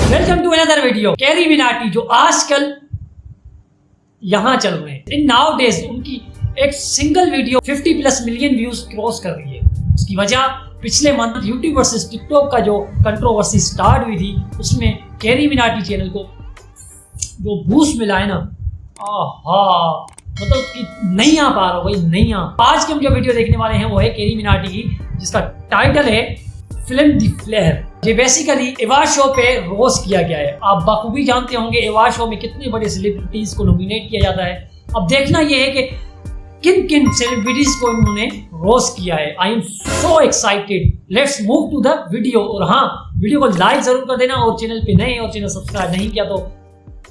Welcome to another video. CarryMinati जो आजकल यहाँ चल रहे हैं, इन नाउ डेज उनकी एक single video 50+ million views cross कर रही है। उसकी वजह पिछले मंथ यूट्यूब वर्सेस टिकटॉक का जो कंट्रोवर्सी स्टार्ट हुई थी, उसमें कैरी मिनाटी चैनल को जो बूस्ट मिला है ना, आहा, मतलब कि नहीं आ पा रहा भाई, नहीं आ। आज की हम जो वीडियो देखने वाले हैं वो है कैरी मिनाटी की, जिसका टाइटल है फिल्म द फ्लेयर। ये बेसिकली अवार्ड शो पे रोस्ट किया गया है। आप बखूबी जानते होंगे अवार्ड शो में कितने बड़े सेलिब्रिटीज को नॉमिनेट किया जाता है। अब देखना ये है कि किन किन सेलिब्रिटीज को इन्होंने रोस्ट किया है। I am so excited. Let's move to the video. और हाँ, वीडियो को लाइक जरूर कर देना, और चैनल पे नए और चैनल सब्सक्राइब नहीं किया तो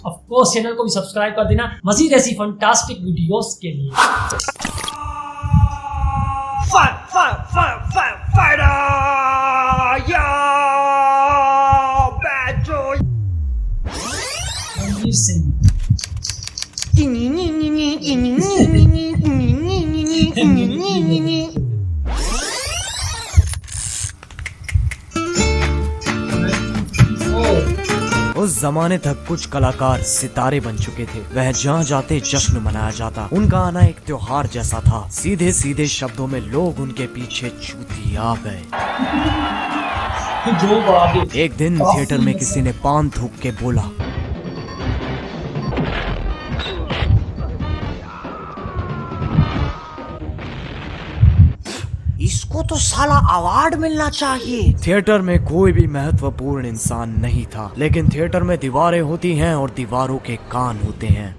ऑफ कोर्स चैनल को भी सब्सक्राइब कर देना मजीद ऐसी फंटास्टिक वीडियोस के लिए। रणवीर सिंह उस जमाने तक कुछ कलाकार सितारे बन चुके थे। वह जहाँ जाते जश्न मनाया जाता। उनका आना एक त्योहार जैसा था। सीधे सीधे शब्दों में लोग उनके पीछे चूतिया गए। जो बात है। एक दिन थिएटर में किसी ने पान थूक के बोला, इसको तो साला अवार्ड मिलना चाहिए। थिएटर में कोई भी महत्वपूर्ण इंसान नहीं था, लेकिन थिएटर में दीवारें होती हैं और दीवारों के कान होते हैं।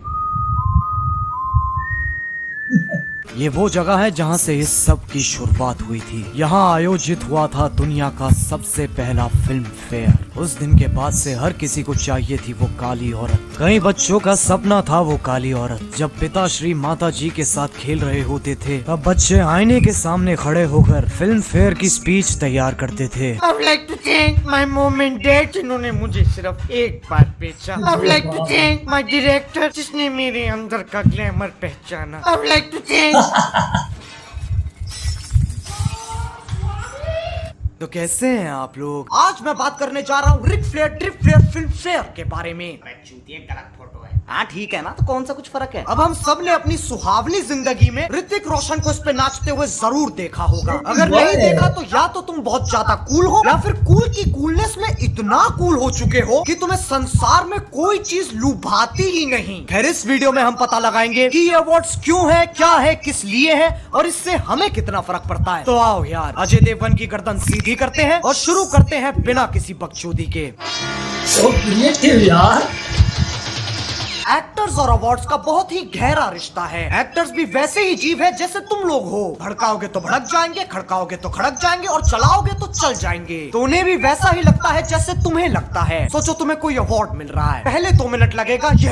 ये वो जगह है जहाँ से इस सब की शुरुआत हुई थी। यहाँ आयोजित हुआ था दुनिया का सबसे पहला फिल्म फेयर। उस दिन के बाद से हर किसी को चाहिए थी वो काली औरत। कई बच्चों का सपना था वो काली औरत। जब पिताश्री माता जी के साथ खेल रहे होते थे, तब बच्चे आईने के सामने खड़े होकर फिल्म फेयर की स्पीच तैयार करते थे। I would like to thank my mom and dad जिन्होंने मुझे सिर्फ एक बार पहचाना। I would like to thank my director जिसने मेरे अंदर का ग्लैमर पहचाना। I would like to thank तो कैसे हैं आप लोग? आज मैं बात करने जा रहा हूँ Ric Flair trip Flair Filmfare के बारे में। गलत फोटो है। हाँ ठीक है ना, तो कौन सा कुछ फर्क है। अब हम सब ने अपनी सुहावनी जिंदगी में ऋतिक रोशन को इस पे नाचते हुए जरूर देखा होगा। अगर नहीं देखा तो या तो तुम बहुत ज्यादा कूल हो, या फिर कूल की कूलनेस में इतना कूल हो चुके हो कि तुम्हें संसार में कोई चीज लुभाती ही नहीं। खैर, इस वीडियो में हम पता लगाएंगे कि ये अवार्ड्स क्यों है, क्या है, किस लिए है और इससे हमें कितना फर्क पड़ता है। तो आओ यार, अजय देवगन की गर्दन सीधी करते हैं और शुरू करते हैं बिना किसी बकचोदी के। So creative यार। एक्टर्स और अवार्ड्स का बहुत ही गहरा रिश्ता है। एक्टर्स भी वैसे ही जीव है जैसे तुम लोग हो। भड़काओगे तो भड़क जाएंगे, खड़काओगे तो खड़क जाएंगे और चलाओगे तो चल जाएंगे। तो उन्हें भी वैसा ही लगता है जैसे तुम्हें लगता है। सोचो तुम्हें कोई अवार्ड मिल रहा है, पहले 2 मिनट लगेगा ये,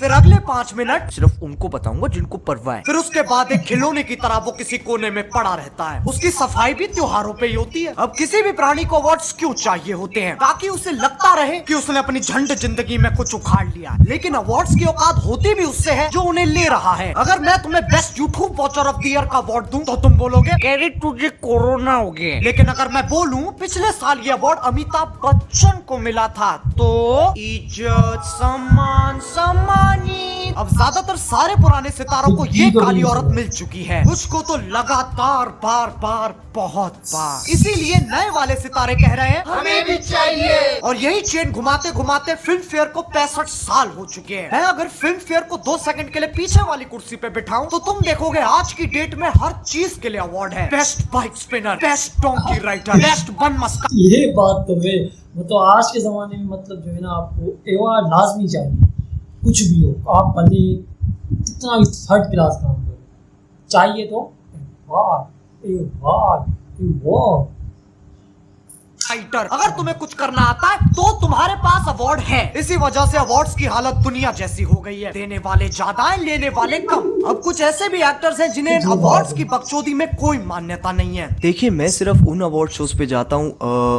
फिर अगले 5 मिनट सिर्फ उनको बताऊंगा जिनको परवाह है। फिर उसके बाद एक खिलौने की तरह वो किसी कोने में पड़ा रहता है। उसकी सफाई भी त्योहारों पे ही होती है। अब किसी भी प्राणी को अवार्ड्स क्यों चाहिए होते हैं? ताकि उसे लगता रहे कि उसने अपनी झंड जिंदगी में कुछ उखाड़ लिया। लेकिन अवार्ड्स की औकात होती भी उससे है जो उन्हें ले रहा है। अगर मैं तुम्हें best YouTube watcher of the year का अवार्ड दूं तो तुम बोलोगे कैरी तुझे कोरोना हो गया। लेकिन अगर मैं बोलूं पिछले साल ये अवार्ड अमिताभ बच्चन को मिला था, तो इज्जत सम्मान सम्मानित। अब ज्यादातर सारे पुराने सितारों को ये काली औरत मिल चुकी है, उसको तो लगातार बार बार बहुत बार। इसीलिए नए वाले सितारे कह रहे हैं हमें भी चाहिए। और यही चेन घुमाते घुमाते फिल्म फेयर को 65 साल हो चुके हैं। मैं अगर फिल्म फेयर को 2 सेकंड के लिए पीछे वाली कुर्सी पे बिठाऊं तो तुम देखोगे आज की डेट में हर चीज के लिए अवार्ड है। Best bike spinner, best donkey rider, best bun maska. ये बात तो है, मतलब आज के जमाने में मतलब जो है ना, आपको अवार्ड लाजमी चाहिए। कुछ भी हो, आप भले कितना भी थर्ड क्लास काम करो, चाहिए तो अवार्ड अवार्ड अवार्ड। राइटर, अगर तुम्हें कुछ करना आता है तो तुम्हारे पास अवार्ड है। इसी वजह से अवार्ड्स की हालत दुनिया जैसी हो गई है। देने वाले ज्यादा है, लेने वाले कम। अब कुछ ऐसे भी एक्टर्स हैं जिन्हें अवार्ड्स की बकचोदी में कोई मान्यता नहीं है। देखिए, मैं सिर्फ उन अवार्ड शोज पे जाता हूँ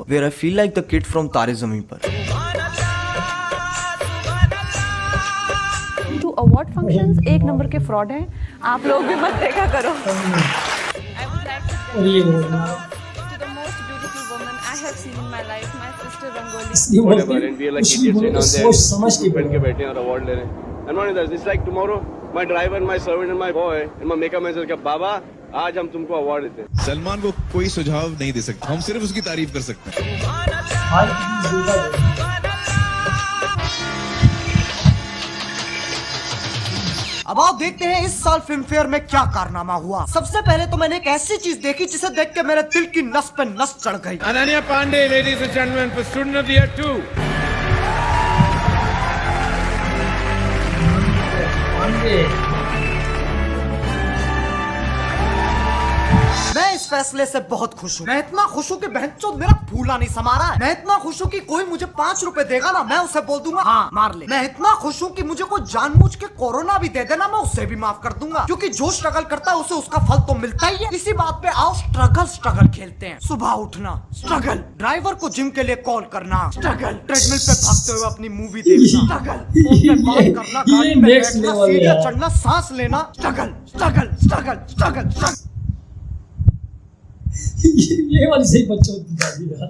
where I feel like the kid from Taare Zameen Par. Award functions एक नंबर के फ्रॉड हैं। आप लोग भी मत देखा करो। और ये बोलना To the most beautiful woman I have seen in my life, my sister Rangoli. इसलिए whatever, बोलते and we are हैं like कुछ भी idiots बोलो sitting तो on there, सोच समझ के बैठ के बोलो। बैठे हैं और अवार्ड ले रहे हैं. And one of this, it's like tomorrow, my driver, and my servant, and my boy, and my makeup man says, बाबा आज हम तुमको अवार्ड देते हैं. सलमान को कोई सुझाव नहीं दे सकता, हम सिर्फ उसकी तारीफ कर सकते हैं. भाई प्लीज दूंगा दो। अब आओ देखते हैं इस साल फिल्म फेयर में क्या कारनामा हुआ। सबसे पहले तो मैंने एक ऐसी चीज देखी जिसे देख के मेरे दिल की नस पे नस चढ़ गई। Ananya Pandey, ladies and gentlemen, for Student of the Year 2. मैं इस फैसले से बहुत खुश हूँ। मैं इतना खुश हूँ कि बहनचोद मेरा फूला नहीं समा रहा है। मैं इतना खुश हूँ कि कोई मुझे 5 रुपए देगा ना, मैं उसे बोल दूंगा हाँ मार ले। मैं इतना खुश हूँ कि मुझे कोई जानबूझ के कोरोना भी दे देना, मैं उसे भी माफ कर दूंगा, क्योंकि जो स्ट्रगल करता है उसे उसका फल तो मिलता ही है। इसी बात पे आओ स्ट्रगल खेलते हैं। सुबह उठना स्ट्रगल, ड्राइवर को जिम के लिए कॉल करना स्ट्रगल, ट्रेडमिल पे भागते हुए अपनी मूवी देखना स्ट्रगल, फोन पे बात करना, गाड़ी में next बैठना, level सीढ़ियां यार। चढ़ना, सांस लेना स्ट्रगल। ये वाली सही बच्चों की गाली यार।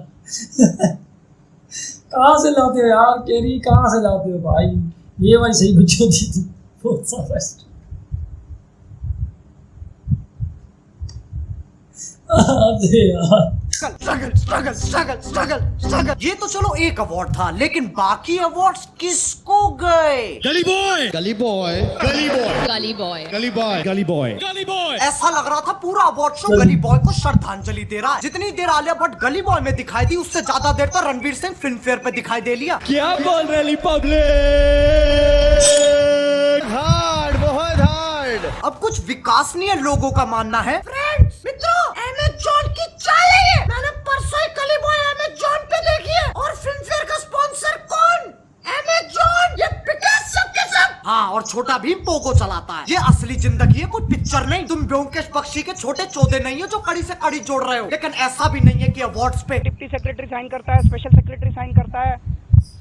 कहाँ से लाते हो यार कैरी, कहाँ से लाते हो भाई? ये वाली सही बच्चों की थी बहुत सारा। अरे यार स्ट्रगल। ये तो चलो एक अवार्ड था, लेकिन बाकी अवार्ड्स किसको गए? गली बॉय, गली बॉय, गली बॉय, गली बॉय, गली बॉय, गली बॉय, गली बॉय. ऐसा लग रहा था पूरा अवार्ड शो गली बॉय को श्रद्धांजलि दे रहा है। जितनी देर आलिया भट्ट गली बॉय में दिखाई दी, उससे ज्यादा देर तो रणवीर सिंह फिल्म फेयर पे दिखाई दे लिया। क्या बोल रही पब्लिक? हार्ड, बहुत हार्ड. अब कुछ विकासनीय लोगों का मानना है, फ्रेंड्स मित्रों, अमेज़न की चाय है। मैंने परसों ही गली बॉय अमेज़न पे देखी है, और फिल्म फेयर का स्पॉन्सर कौन? अमेज़न। ये बिकास सबके सब। हाँ, और छोटा भीम पोगो चलाता है। ये असली जिंदगी है, कोई पिक्चर नहीं। तुम ब्योमकेश बख्शी के छोटे चौधे नहीं हो जो कड़ी से कड़ी जोड़ रहे हो। लेकिन ऐसा भी नहीं है कि अवार्ड्स पे डिप्टी सेक्रेटरी साइन करता है, स्पेशल सेक्रेटरी साइन करता है,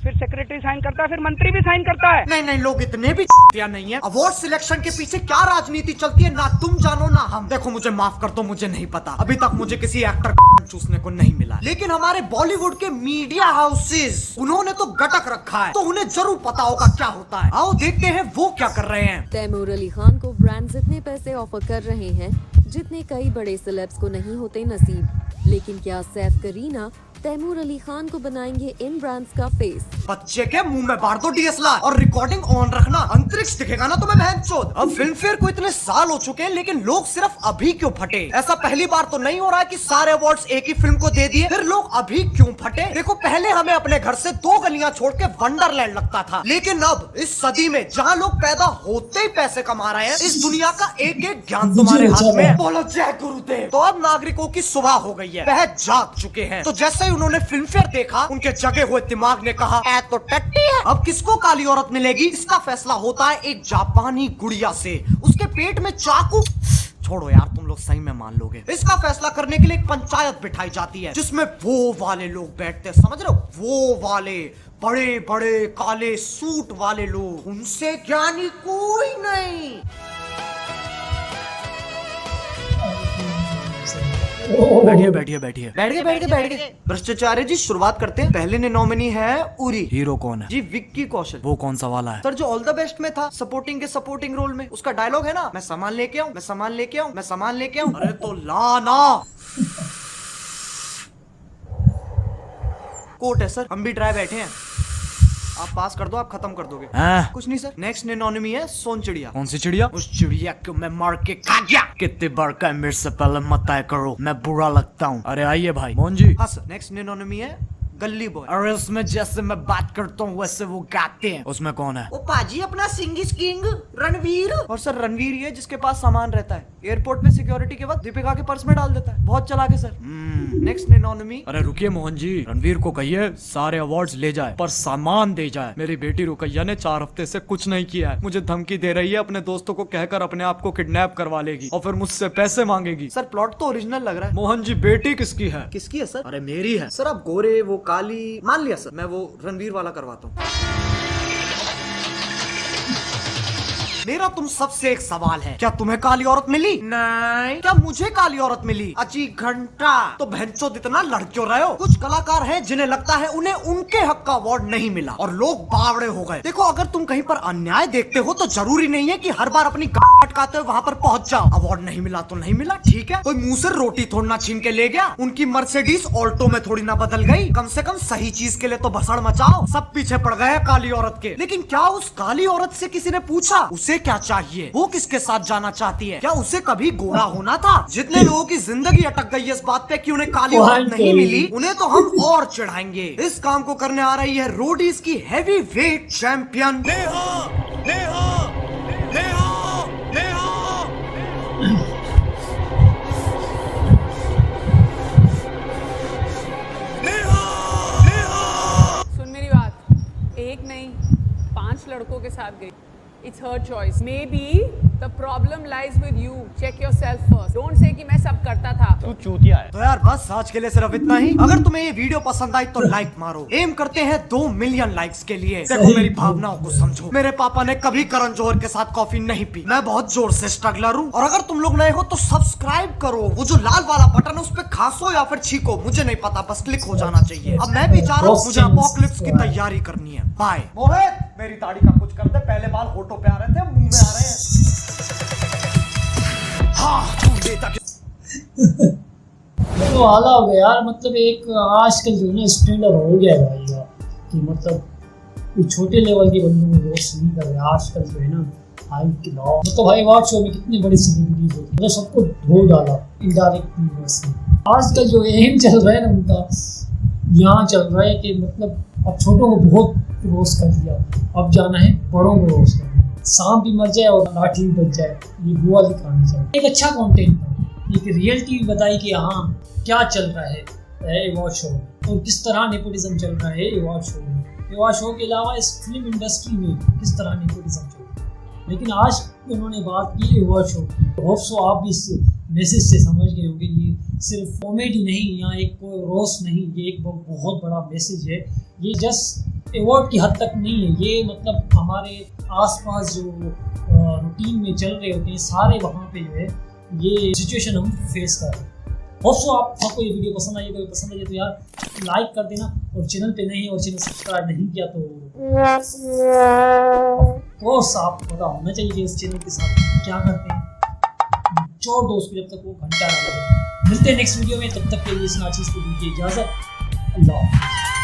फिर सेक्रेटरी साइन करता है, फिर मंत्री भी साइन करता है। नहीं, लोग इतने भी या नहीं है। अवार्ड सिलेक्शन के पीछे क्या राजनीति चलती है ना तुम जानो ना हम। देखो मुझे माफ कर दो, मुझे नहीं पता। अभी तक मुझे किसी एक्टर चूसने को नहीं मिला, लेकिन हमारे बॉलीवुड के मीडिया हाउसेस, उन्होंने तो गटक रखा है, तो उन्हें जरूर पता होगा क्या होता है। आओ देखते हैं वो क्या कर रहे हैं। तैमूर अली खान को ब्रांड्स इतने पैसे ऑफर कर रहे हैं जितने कई बड़े सेलेब्स को नहीं होते नसीब। लेकिन क्या सैफ करीना तैमूर अली खान को बनाएंगे इन ब्रांड्स का फेस? बच्चे के मुंह में बार दो डीएसएलआर और रिकॉर्डिंग ऑन रखना, अंतरिक्ष दिखेगा ना तुम्हें बहनचोद। अब फिल्म फेयर को इतने साल हो चुके हैं, लेकिन लोग सिर्फ अभी क्यों फटे? ऐसा पहली बार तो नहीं हो रहा है कि सारे अवार्ड्स एक ही फिल्म को दे दिए, फिर लोग अभी क्यों फटे? देखो पहले हमें अपने घर से 2 गलियां छोड़ के वंडरलैंड लगता था, लेकिन अब इस सदी में जहाँ लोग पैदा होते ही पैसे कमा रहे हैं, इस दुनिया का एक एक ज्ञान तुम्हारे हाथ में है। बोलो जय गुरुदेव। तो अब नागरिकों की सुबह हो गई है, वह जाग चुके हैं। तो जैसे ही उन्होंने फिल्म फेयर देखा, उनके जगे हुए दिमाग ने कहा ऐ तो टट्टी है, अब किसको काली औरत मिलेगी? इसका फैसला होता है एक जापानी गुड़िया से। उसके पेट में चाकू, छोड़ो यार तुम लोग सही में मान लोगे। इसका फैसला करने के लिए एक पंचायत बिठाई जाती है, जिसमें वो वाले लोग बैठते हैं, समझ रहे हो? वो वाले बड़े बड़े काले सूट वाले लोग, उनसे ज्ञानी कोई नहीं। बैठिए बैठ गए। भ्रष्टाचार्य जी शुरुआत करते हैं। पहले ने नॉमिनी है उरी। हीरो कौन है? जी विक्की कौशल। वो कौन सा वाला है? सर जो ऑल द बेस्ट में था, सपोर्टिंग के सपोर्टिंग रोल में। उसका डायलॉग है ना, मैं सामान लेके आऊं, मैं सामान लेके आऊं, मैं सामान लेके आऊं। अरे तो लाना कोर्ट है सर, हम भी ड्राई बैठे हैं। आप पास कर दो, आप खत्म कर दोगे। कुछ नहीं सर। नेक्स्ट एनोनिमी है सोन चिड़िया। कौन सी चिड़िया? उस चिड़िया को मैं मार के खा गया। कितने बार का मेरे से पहले मत तय करो, मैं बुरा लगता हूँ। अरे आइए भाई मोहन जी। हाँ सर। नेक्स्ट एनोनिमी है गली बॉय। और उसमें जैसे मैं बात करता हूँ वैसे वो गाते हैं। उसमें कौन है? वो पाजी अपना सिंग इज किंग रणवीर। और सर रणवीर ही है जिसके पास सामान रहता है, एयरपोर्ट पे सिक्योरिटी के वक्त दीपिका के पर्स में डाल देता है। बहुत चला के सर। नेक्स्ट एनोनिमी। अरे रुकिए मोहन जी, रणवीर को कहिए सारे अवार्ड्स ले जाए पर सामान दे जाए। मेरी बेटी रुकैया ने 4 हफ्ते से कुछ नहीं किया है, मुझे धमकी दे रही है, अपने दोस्तों को कहकर अपने आप को किडनैप करवा लेगी और फिर मुझसे पैसे मांगेगी। सर प्लॉट तो ओरिजिनल लग रहा है। मोहन जी बेटी किसकी है? किसकी है सर? अरे मेरी है सर। आप गोरे वो काली मान लिया सर, मैं वो रणवीर वाला करवाता हूँ। मेरा तुम सबसे एक सवाल है, क्या तुम्हें काली औरत मिली? नहीं। क्या मुझे काली औरत मिली? अजी घंटा। तो भैंचोद इतना लड़ क्यों रहे हो? कुछ कलाकार हैं जिन्हें लगता है उन्हें उनके हक का अवार्ड नहीं मिला और लोग बावड़े हो गए। देखो, अगर तुम कहीं पर अन्याय देखते हो तो जरूरी नहीं है कि हर बार अपनी अटकाते हुए वहाँ पर पहुँच जाओ। अवार्ड नहीं मिला तो नहीं मिला, ठीक है। कोई मुंह से रोटी थोड़ी ना छीन के ले गया। उनकी मर्सिडीज ऑल्टो में थोड़ी ना बदल गई। कम से कम सही चीज के लिए तो भसड़ मचाओ। सब पीछे पड़ गए काली औरत के। लेकिन क्या उस काली औरत से किसी ने पूछा उसे क्या चाहिए, वो किसके साथ जाना चाहती है? क्या उसे कभी गोरा होना था? जितने लोगों की जिंदगी अटक गई इस बात पे कि उन्हें काली औरत नहीं मिली, उन्हें तो हम और चिढ़ाएंगे। इस काम को करने आ रही है रोडीज की heavy weight champion Neha. Neha, Neha, Neha. सुन मेरी बात, एक नहीं 5 लड़कों के साथ गई। It's her choice. Maybe the problem lies with you. Check yourself first. Don't say कि मैं सब करता था. तू चूतिया है। तो यार बस आज के लिए सिर्फ इतना ही। अगर तुम्हें ये वीडियो पसंद आई तो लाइक मारो। एम करते हैं 2 मिलियन लाइक्स के लिए। देखो मेरी भावनाओं को समझो। मेरे पापा ने कभी करण जौहर के साथ कॉफी नहीं पी। मैं बहुत जोर से स्ट्रगलर हूँ। और अगर तुम लोग नए हो तो सब्सक्राइब करो। वो जो लाल वाला बटन है उस पर खांसो या फिर छीको, मुझे नहीं पता, बस क्लिक हो जाना चाहिए। अब मैं भी चाह रहा हूँ, मुझे अपोकलिप्स की तैयारी करनी है। बाय। मोहित, मेरी दाढ़ी का कुछ कर दे। पहले बाल होठों पे आ रहे थे, मुंह में आ रहे हैं। तो आला हो गया यार। मतलब एक आजकल जो है ना स्टैंडर्ड हो गया है भाई कि मतलब छोटे लेवल के बंदों में रोस्ट नहीं कर रहे आजकल जो है ना। हाई के लॉ मतलब भाई अवार्ड शो में कितनी बड़ी सेलिब्रिटीज होती है, मतलब सबको धो डाला इनडायरेक्टली। आजकल जो एम चल रहा है ना उनका, यहाँ चल रहा है कि मतलब अब छोटों को बहुत रोस्ट कर दिया, अब जाना है बड़ों को रोस्ट करना। सांप भी मर जाए और लाठी भी बच जाए, ये बुआ की कहानी चल। एक अच्छा कंटेंट था, एक रियलिटी भी बताई कि हाँ क्या चल रहा है अवार्ड शो में और किस तरह नेपोटिज्म चल रहा है अवार्ड शो में। अवार्ड शो के अलावा इस फिल्म इंडस्ट्री में किस तरह नेपोटिज्म चल रहा है। लेकिन आज उन्होंने बात की अवार्ड शो की। होप सो आप भी इस मैसेज से समझ गए होंगे, ये सिर्फ कॉमेडी नहीं, यहाँ एक रोस्ट नहीं, ये एक बहुत बड़ा मैसेज है। ये जस्ट अवार्ड की हद तक नहीं है, ये मतलब हमारे आसपास जो रूटीन में चल रहे होते हैं सारे, वहाँ पे जो है ये सिचुएशन हम फेस कर रहे हैं। होप सो आपको ये वीडियो पसंद आई। अगर पसंद आई तो यार लाइक कर देना, और चैनल पे नहीं और चैनल सब्सक्राइब नहीं किया तो कोर्स आप पता होना चाहिए कि इस चैनल के साथ क्या करते हैं। छोड़ दो उसको जब तक वो घंटा ना लगे। मिलते हैं नेक्स्ट वीडियो में, तब तक के लिए इस चीज़ को दीजिए इजाज़त। अल्लाह हाफ़िज़।